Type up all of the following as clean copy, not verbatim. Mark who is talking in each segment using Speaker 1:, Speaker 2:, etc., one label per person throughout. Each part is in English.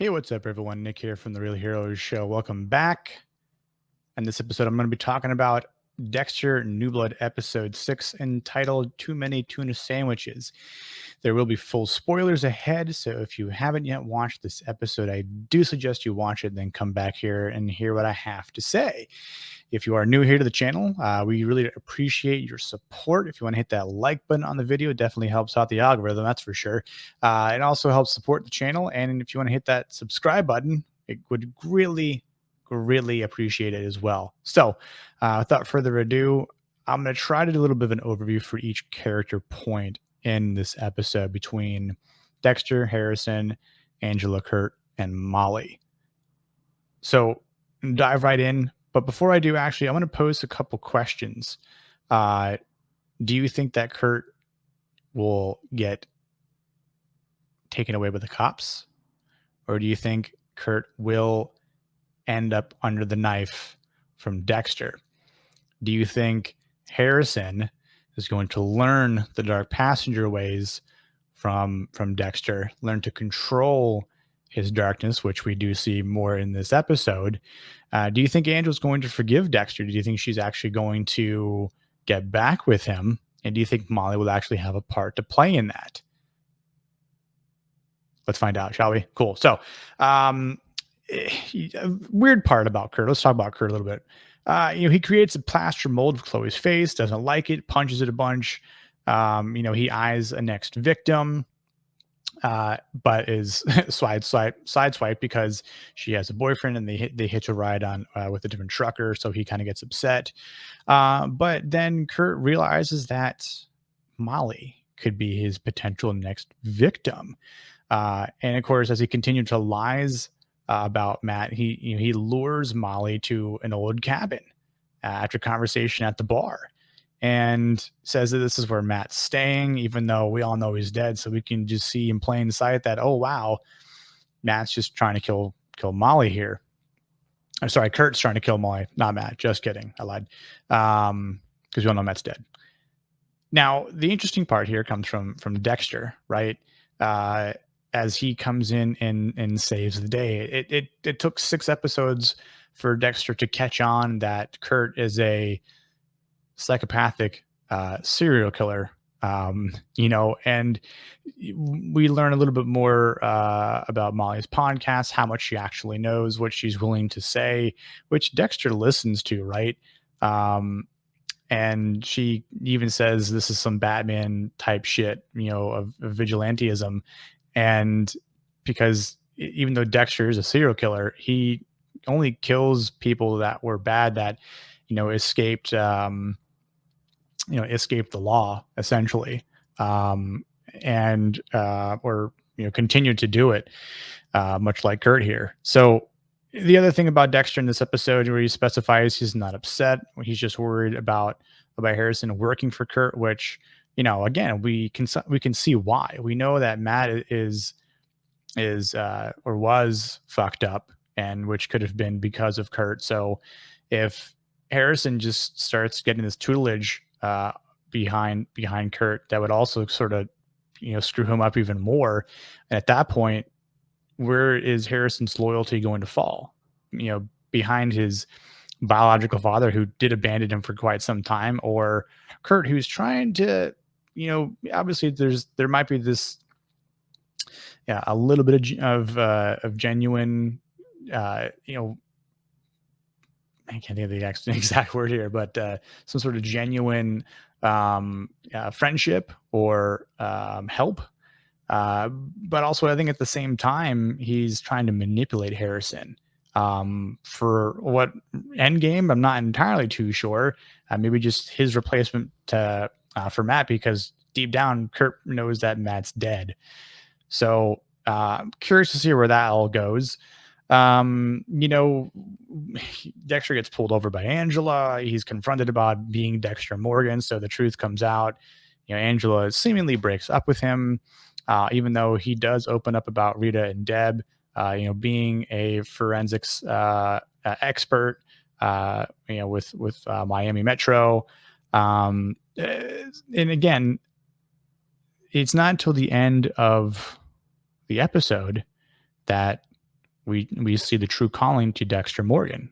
Speaker 1: Hey, what's up, everyone? Nick here from the Real Heroes Show. Welcome back. In this episode, I'm going to be talking about Dexter New Blood episode 6 entitled Too Many Tuna Sandwiches. There will be full spoilers ahead, so if you haven't yet watched this episode, I do suggest you watch it, then come back here and hear what I have to say. If you are new here to the channel, we really appreciate your support. If you want to hit that like button on the video, it definitely helps out the algorithm, that's for sure. It also helps support the channel. And if you want to hit that subscribe button, it would really appreciate it as well. So without further ado, I'm going to try to do a little bit of an overview for each character point in this episode between Dexter, Harrison, Angela, Kurt, and Molly. So dive right in. But before I do, actually, I want to pose a couple questions. Do you think that Kurt will get taken away by the cops? Or do you think Kurt will end up under the knife from Dexter? Do you think Harrison is going to learn the dark passenger ways from Dexter, learn to control his darkness, which we do see more in this episode? Do you think Angela's going to forgive Dexter? Do you think she's actually going to get back with him? And do you think Molly will actually have a part to play in that? Let's find out, shall we? Cool. So, a weird part about Kurt. Let's talk about Kurt a little bit. He creates a plaster mold of Chloe's face, doesn't like it, punches it a bunch. He eyes a next victim, but is sideswiped because she has a boyfriend and they hitch a ride on with a different trucker, so he kind of gets upset. But then Kurt realizes that Molly could be his potential next victim. And of course, as he continued to lies about Matt, he lures Molly to an old cabin after conversation at the bar, and says that this is where Matt's staying, even though we all know he's dead. So we can just see in plain sight that, oh wow, Matt's just trying to kill Molly here. I'm sorry, Kurt's trying to kill Molly, not Matt. Just kidding, I lied. Because we all know Matt's dead. Now, the interesting part here comes from Dexter, right? As he comes in and saves the day. It took 6 episodes for Dexter to catch on that Kurt is a psychopathic serial killer. And we learn a little bit more about Molly's podcast, how much she actually knows, what she's willing to say, which Dexter listens to, right? And she even says this is some Batman type shit, of vigilantism. And because even though Dexter is a serial killer, he only kills people that were bad, that, escaped the law, essentially. Or continued to do it, much like Kurt here. So the other thing about Dexter in this episode, where he specifies he's not upset, he's just worried about Harrison working for Kurt, which, again, we can see why. We know that Matt is or was fucked up, and which could have been because of Kurt. So if Harrison just starts getting this tutelage behind Kurt, that would also sort of screw him up even more. And at that point, where is Harrison's loyalty going to fall? Behind his biological father, who did abandon him for quite some time, or Kurt, who's trying to, obviously there might be this, a little bit of genuine, I can't think of the exact word here, but some sort of genuine friendship or help. But also, I think at the same time, he's trying to manipulate Harrison. For what end game, I'm not entirely too sure. Maybe just his replacement for Matt, because deep down, Kurt knows that Matt's dead. So I'm curious to see where that all goes. Dexter gets pulled over by Angela. He's confronted about being Dexter Morgan. So the truth comes out. Angela seemingly breaks up with him, even though he does open up about Rita and Deb, being a forensics expert, with Miami Metro. And again, it's not until the end of the episode that we see the true calling to Dexter Morgan.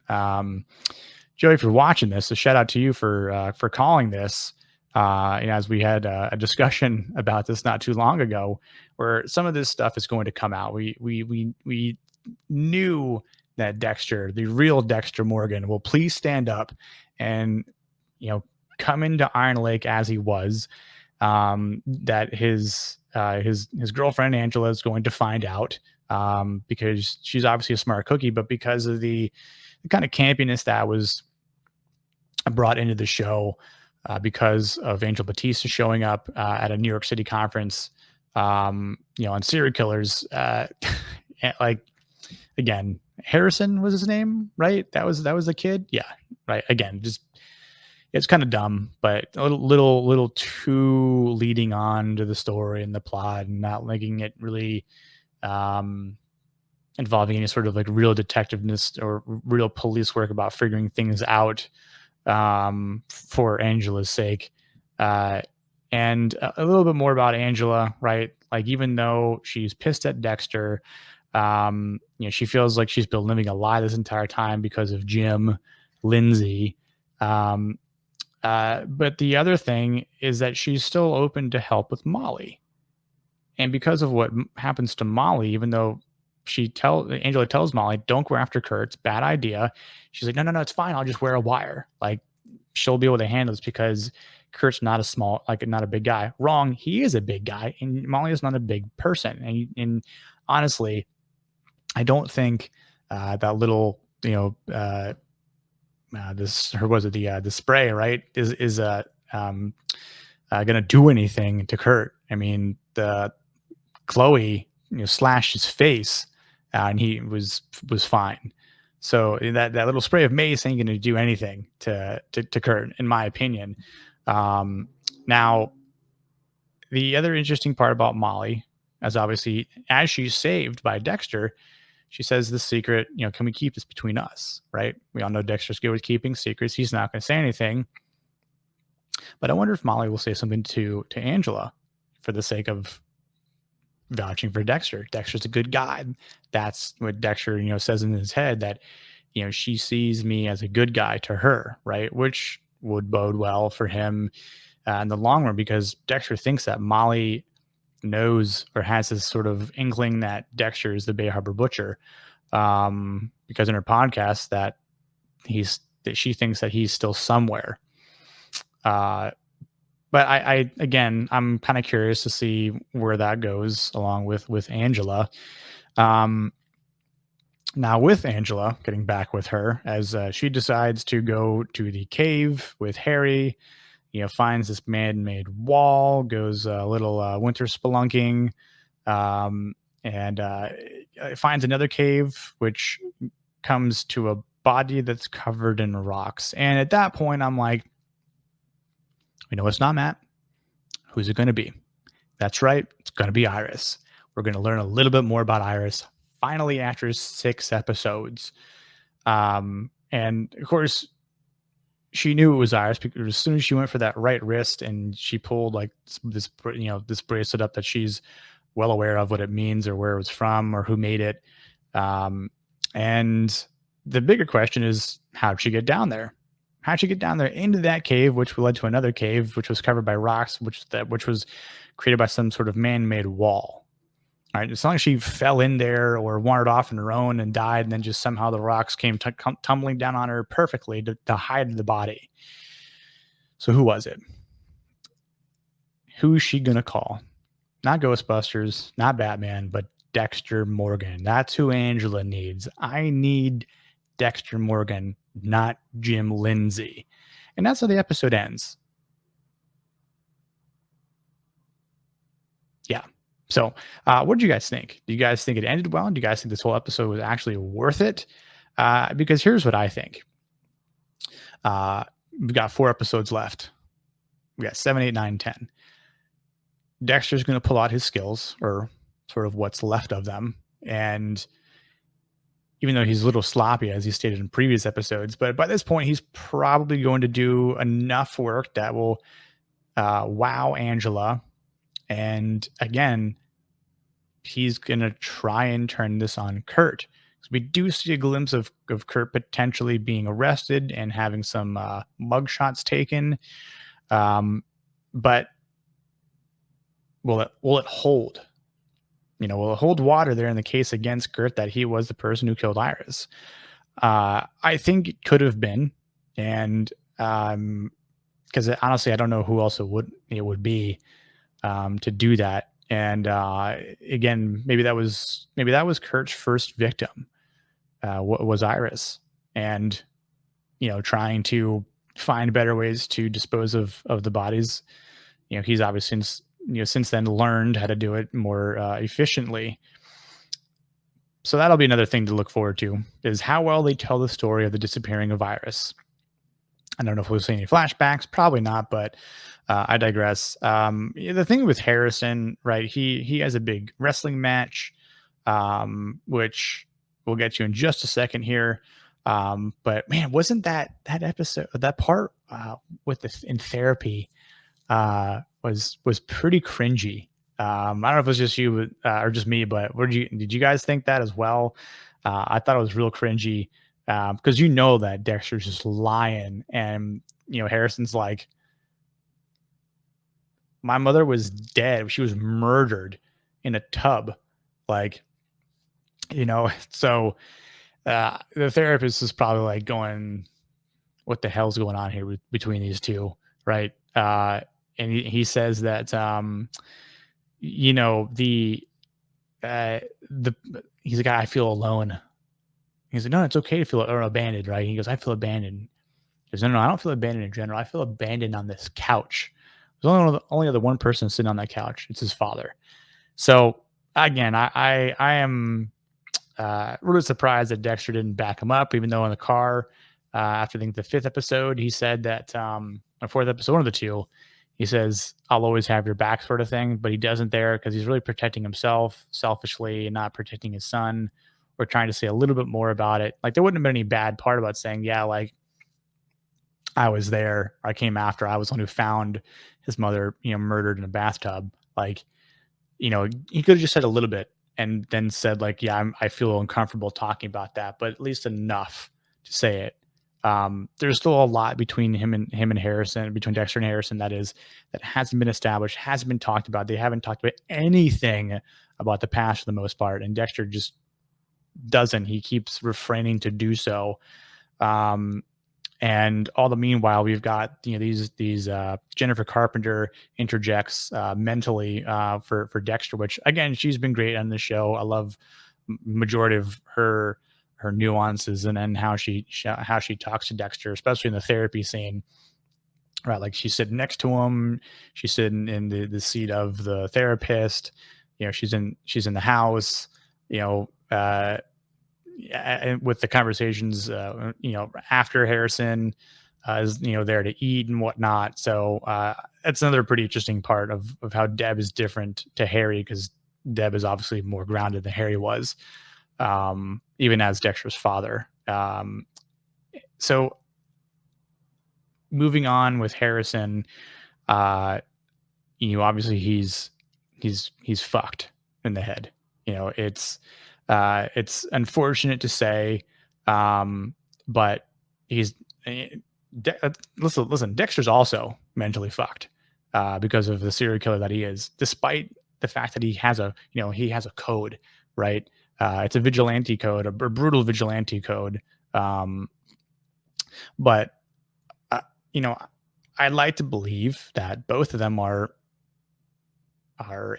Speaker 1: Joey, if you're watching this, a shout out to you for calling this. As we had a discussion about this not too long ago, where some of this stuff is going to come out. We knew that Dexter, the real Dexter Morgan, will please stand up and you know come into Iron Lake as he was. That his girlfriend Angela is going to find out, because she's obviously a smart cookie, but because of the kind of campiness that was brought into the show, because of Angel Batista showing up at a New York City conference, on serial killers. Like, again, Harrison was his name, right? That was the kid. Yeah, right. Again, just it's kind of dumb, but a little too leading on to the story and the plot, and not making it really um, involving any sort of like real detectiveness or real police work about figuring things out, for Angela's sake. Uh, and a little bit more about Angela, right? Like, even though she's pissed at Dexter, she feels like she's been living a lie this entire time because of Jim, Lindsay. Um, but the other thing is that she's still open to help with Molly. And because of what happens to Molly, even though Angela tells Molly, don't go after Kurt, it's a bad idea. She's like, no, no, no, it's fine. I'll just wear a wire. Like, she'll be able to handle this because Kurt's not not a big guy. Wrong. He is a big guy, and Molly is not a big person. And honestly, I don't think that little, this, or was it the spray, right? Is gonna do anything to Kurt. I mean, the Chloe, slashed his face, and he was fine. So that little spray of mace ain't gonna do anything to Kurt, in my opinion. Now, the other interesting part about Molly, as obviously as she's saved by Dexter, she says the secret, can we keep this between us, right? We all know Dexter's good with keeping secrets. He's not going to say anything. But I wonder if Molly will say something to Angela for the sake of vouching for Dexter. Dexter's a good guy. That's what Dexter, says in his head, that, she sees me as a good guy to her, right? Which would bode well for him in the long run, because Dexter thinks that Molly knows or has this sort of inkling that Dexter is the Bay Harbor Butcher, because in her podcast that she thinks that he's still somewhere. But I again, I'm kind of curious to see where that goes, along with Angela. Now, with Angela, getting back with her, as she decides to go to the cave with Harry, finds this man-made wall, goes a little winter spelunking, and finds another cave, which comes to a body that's covered in rocks. And at that point, I'm like, we know it's not Matt. Who's it going to be? That's right. It's going to be Iris. We're going to learn a little bit more about Iris finally after 6 episodes. And of course, she knew it was Iris because as soon as she went for that right wrist and she pulled like this bracelet up that she's well aware of what it means or where it was from or who made it. And the bigger question is, how'd she get down there? How'd she get down there into that cave, which led to another cave, which was covered by rocks, which was created by some sort of man-made wall? All right, it's not like she fell in there or wandered off on her own and died, and then just somehow the rocks came tumbling down on her perfectly to hide the body. So who was it? Who is she gonna call? Not Ghostbusters, not Batman, but Dexter Morgan. That's who Angela needs. I need Dexter Morgan, not Jim Lindsay. And that's how the episode ends. Yeah. So, what did you guys think? Do you guys think it ended well? Do you guys think this whole episode was actually worth it? Because here's what I think. We've got 4 episodes left. We got 7, 8, 9, 10. Dexter's going to pull out his skills, or sort of what's left of them. And even though he's a little sloppy, as he stated in previous episodes, but by this point, he's probably going to do enough work that will wow Angela. And again, he's going to try and turn this on Kurt. We do see a glimpse of Kurt potentially being arrested and having some mug shots taken. Um, but will it hold? Will it hold water there in the case against Kurt that he was the person who killed Iris? I think it could have been, and because honestly, I don't know who else it would be to do that. And again, maybe that was Kurt's first victim. Was Iris, and trying to find better ways to dispose of the bodies. He's obviously since then learned how to do it more efficiently. So that'll be another thing to look forward to, is how well they tell the story of the disappearing of Iris. I don't know if we'll see any flashbacks, probably not, but I digress. The thing with Harrison, right? He has a big wrestling match, which we'll get to in just a second here. But man, wasn't that episode, that part with the in therapy, was pretty cringy. I don't know if it was just you or just me, but did you guys think that as well? I thought it was real cringy because that Dexter's just lying, and Harrison's like, my mother was dead. She was murdered in a tub, like So the therapist is probably like going, "What the hell's going on here between these two?" Right? And he says that the uh the he's like, I feel alone. He's like, no, it's okay to feel or abandoned, right? He goes, I feel abandoned. He goes, no, no, I don't feel abandoned in general. I feel abandoned on this couch. There's only other one person sitting on that couch. It's his father. So again, I am really surprised that Dexter didn't back him up, even though in the car, after I think the fifth episode, he said that, or fourth episode, one of the two, he says, I'll always have your back, sort of thing. But he doesn't there because he's really protecting himself selfishly and not protecting his son, or trying to say a little bit more about it. Like, there wouldn't have been any bad part about saying, yeah, like, I was there. I came after. I was the one who found his mother, murdered in a bathtub. Like, he could have just said a little bit and then said like, yeah, I feel uncomfortable talking about that, but at least enough to say it. There's still a lot between him and Harrison, between Dexter and Harrison, that hasn't been established, hasn't been talked about. They haven't talked about anything about the past for the most part, and Dexter just doesn't. He keeps refraining to do so. Um, and all the meanwhile, we've got these Jennifer Carpenter interjects mentally for Dexter, which again, she's been great on the show. I love majority of her nuances, and how she talks to Dexter, especially in the therapy scene. Right, like she's sitting next to him, she's sitting in the seat of the therapist. She's in the house. You know, with the conversations, after Harrison is there to eat and whatnot. So that's another pretty interesting part of how Deb is different to Harry, because Deb is obviously more grounded than Harry was, even as Dexter's father. So moving on with Harrison, uh, obviously he's fucked in the head. It's unfortunate to say, but he's listen. Dexter's also mentally fucked because of the serial killer that he is, despite the fact that he has a code, right? It's a vigilante code, a brutal vigilante code. Um, but uh, you know, I'd like to believe that both of them are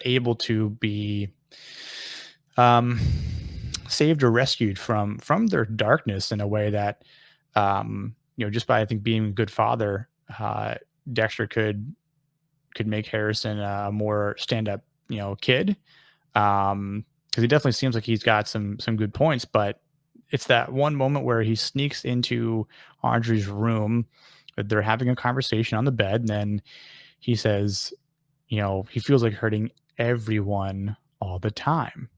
Speaker 1: able to be um, saved or rescued from their darkness in a way that, just by, I think, being a good father, Dexter could make Harrison a more stand up kid, because he definitely seems like he's got some good points. But it's that one moment where he sneaks into Audrey's room. They're having a conversation on the bed, and then he says, he feels like hurting everyone all the time.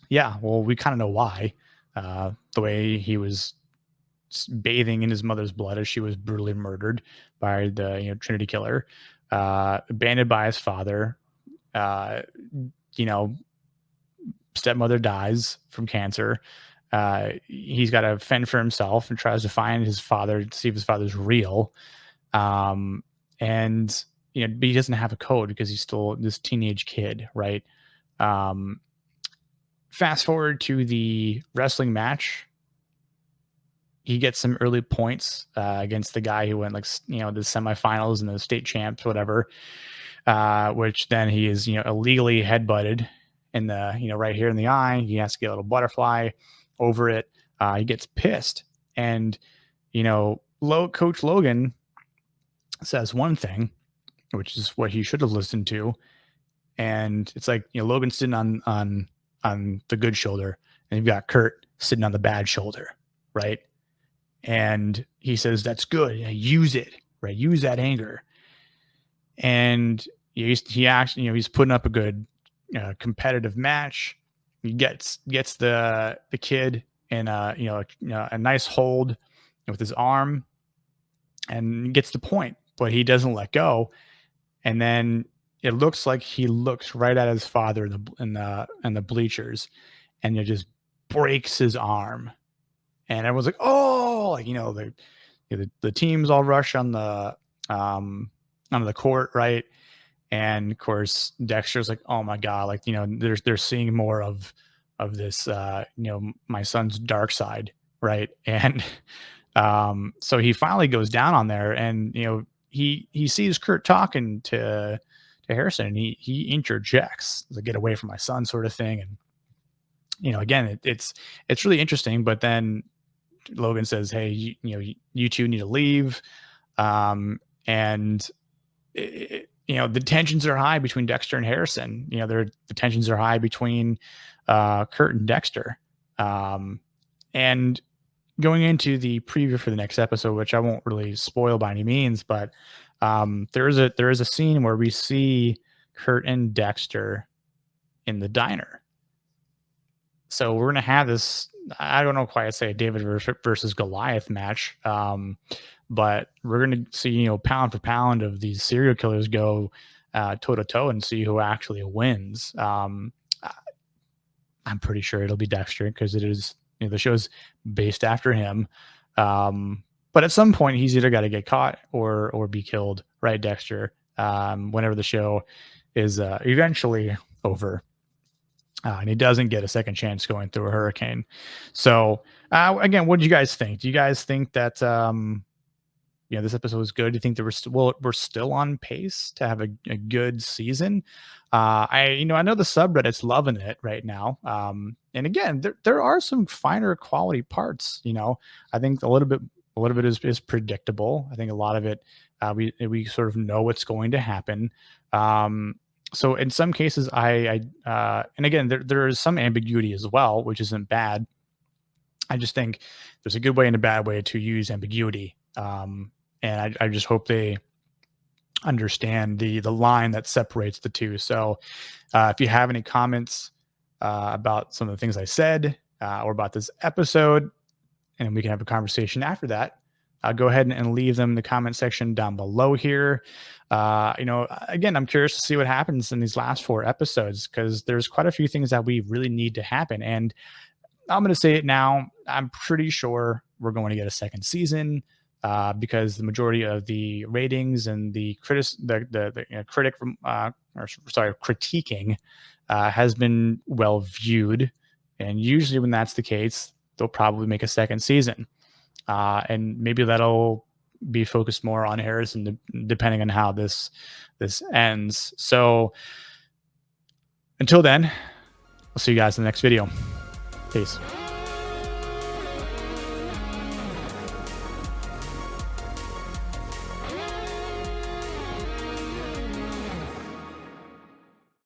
Speaker 1: Yeah, well, we kind of know why. The way he was bathing in his mother's blood as she was brutally murdered by the Trinity killer, abandoned by his father. Uh, you know, stepmother dies from cancer. He's got to fend for himself and tries to find his father to see if his father's real. Um, and but he doesn't have a code because he's still this teenage kid, right? Um, Fast forward to the wrestling match. He gets some early points against the guy who went the semifinals and the state champs, whatever. Which then he is illegally headbutted in the right here in the eye. He has to get a little butterfly over it. He gets pissed, and Coach Logan says one thing, which is what he should have listened to, and it's like Logan's sitting on the good shoulder, and you've got Kurt sitting on the bad shoulder, right? And he says, that's good. Use it, right? Use that anger. And he actually, he's putting up a good competitive match. He gets the kid in a nice hold with his arm and gets the point, but he doesn't let go. And then it looks like he looks right at his father in the bleachers, and it just breaks his arm. And everyone's like, oh, the teams all rush on the onto the court, right? And of course, Dexter's like, oh my god, they're seeing more of this, my son's dark side, right? And so he finally goes down on there, and he sees Kurt talking to Harrison, and he interjects, like, get away from my son, sort of thing. And again, it's really interesting, but then Logan says, hey, you two need to leave. And the tensions are high between Dexter and Harrison. The tensions are high between Kurt and Dexter. And going into the preview for the next episode, which I won't really spoil by any means, but there is a scene where we see Kurt and Dexter in the diner. So we're going to have this, I don't know quite say David versus Goliath match. But we're going to see, pound for pound of these serial killers go toe to toe and see who actually wins. I'm pretty sure it'll be Dexter because it is, the show's based after him. But at some point he's either got to get caught or be killed, right, Dexter? Whenever the show is eventually over. And he doesn't get a second chance going through a hurricane. So again, what do you guys think? Do you guys think that this episode was good? Do you think that we're still on pace to have a good season? I know the subreddit's loving it right now. And again, there are some finer quality parts. I think a little bit is predictable. I think a lot of it we sort of know what's going to happen. So in some cases, and again, there is some ambiguity as well, which isn't bad. I just think there's a good way and a bad way to use ambiguity. And I just hope they understand the line that separates the two. So if you have any comments about some of the things I said or about this episode, and we can have a conversation after that, go ahead and leave them in the comment section down below here. Again, I'm curious to see what happens in these last 4 episodes, because there's quite a few things that we really need to happen. And I'm going to say it now. I'm pretty sure we're going to get a second season because the majority of the ratings and the critiquing has been well viewed. And usually when that's the case, they'll probably make a second season. And maybe that'll be focused more on Harrison, depending on how this ends. So until then, I'll see you guys in the next video. Peace.